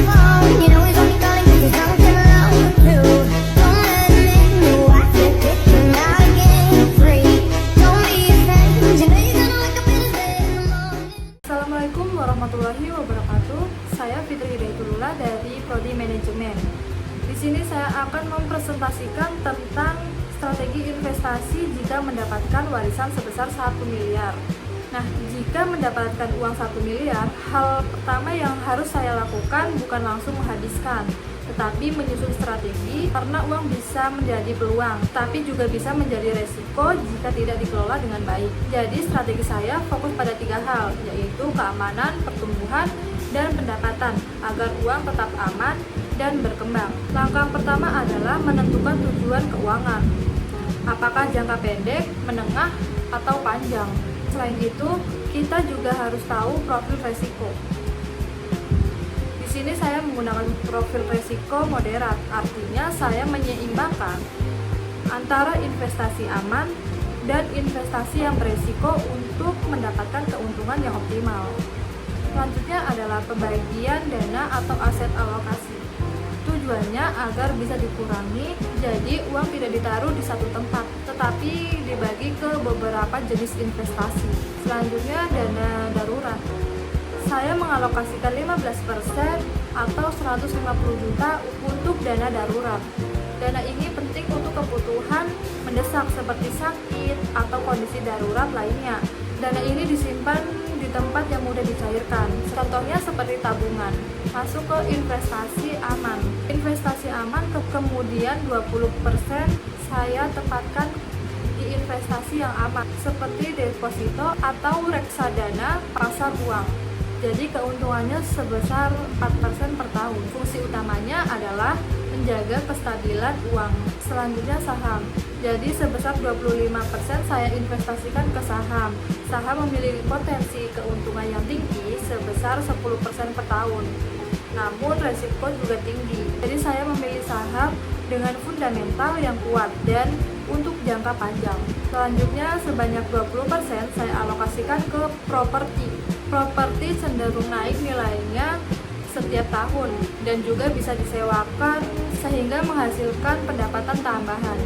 phone. You know he's only calling 'cause he's something alone too. Don't let him in, no, I can't get him out again free. Don't be afraid, you know you're gonna wake up in his bed in the morning. Assalamualaikum warahmatullahi wabarakatuh. Saya Fitri Hidayatullah dari Prodi Manajemen. Di sini saya akan mempresentasikan tentang strategi investasi jika mendapatkan warisan sebesar 1 miliar. Nah, jika mendapatkan uang 1 miliar, hal pertama yang harus saya lakukan bukan langsung menghabiskan, tetapi menyusun strategi karena uang bisa menjadi peluang, tapi juga bisa menjadi resiko jika tidak dikelola dengan baik. Jadi strategi saya fokus pada 3 hal, yaitu keamanan, pertumbuhan, dan pendapatan agar uang tetap aman dan berkembang. Langkah pertama adalah menentukan tujuan keuangan. Apakah jangka pendek, menengah, atau panjang? Selain itu, kita juga harus tahu profil resiko. Di sini saya menggunakan profil resiko moderat, artinya saya menyeimbangkan antara investasi aman dan investasi yang beresiko untuk mendapatkan keuntungan yang optimal. Selanjutnya adalah pembagian dana atau aset alokasi. Tujuannya agar bisa dikurangi, jadi uang tidak ditaruh di satu tempat, tetapi dibagi ke beberapa jenis investasi. Selanjutnya dana darurat. Saya mengalokasikan 15% atau 150 juta untuk dana darurat. Dana ini penting untuk kebutuhan mendesak seperti sakit atau kondisi darurat lainnya. Dana ini disimpan di tempat yang mudah dicairkan. Contohnya seperti tabungan. Masuk ke investasi aman. Investasi aman kemudian 20% saya tempatkan di investasi yang aman seperti deposito atau reksadana pasar uang. Jadi keuntungannya sebesar 4% per tahun. Fungsi utamanya adalah menjaga kestabilan uang. Selanjutnya saham. Jadi sebesar 25% saya investasikan ke saham. Saham memiliki potensi keuntungan yang tinggi sebesar 10% per tahun. Namun resiko juga tinggi. Jadi saya memilih saham dengan fundamental yang kuat dan untuk jangka panjang. Selanjutnya sebanyak 20% saya alokasikan ke properti. Properti cenderung naik nilainya setiap tahun dan juga bisa disewakan sehingga menghasilkan pendapatan tambahan.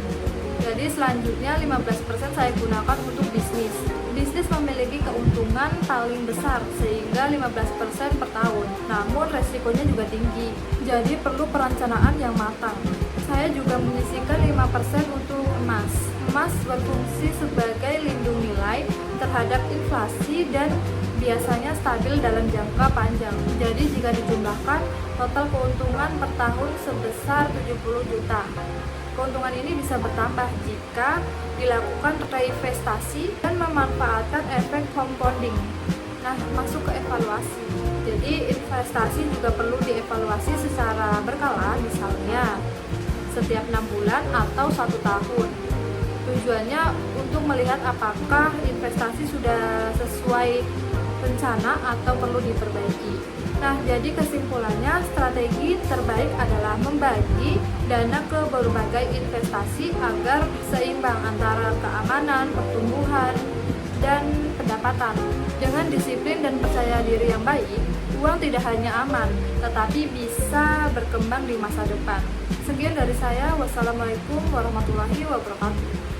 Jadi selanjutnya 15% saya gunakan untuk bisnis. Bisnis memiliki keuntungan paling besar sehingga 15% per tahun. Namun resikonya juga tinggi. Jadi perlu perencanaan yang matang. Saya juga menyisihkan 5% untuk emas. Emas berfungsi sebagai lindung nilai terhadap inflasi dan biasanya stabil dalam jangka panjang. Jadi jika dijumlahkan, total keuntungan per tahun sebesar 70 juta. Keuntungan ini bisa bertambah jika dilakukan reinvestasi dan memanfaatkan efek compounding. Nah, masuk ke evaluasi. Jadi investasi juga perlu dievaluasi secara berkala, misalnya setiap 6 bulan atau 1 tahun. Tujuannya untuk melihat apakah investasi sudah sesuai rencana atau perlu diperbaiki. Nah, jadi kesimpulannya strategi terbaik adalah membagi dana ke berbagai investasi agar seimbang antara keamanan, pertumbuhan, dan pendapatan. Dengan disiplin dan percaya diri yang baik, uang tidak hanya aman, tetapi bisa berkembang di masa depan. Sekian dari saya. Wassalamualaikum warahmatullahi wabarakatuh.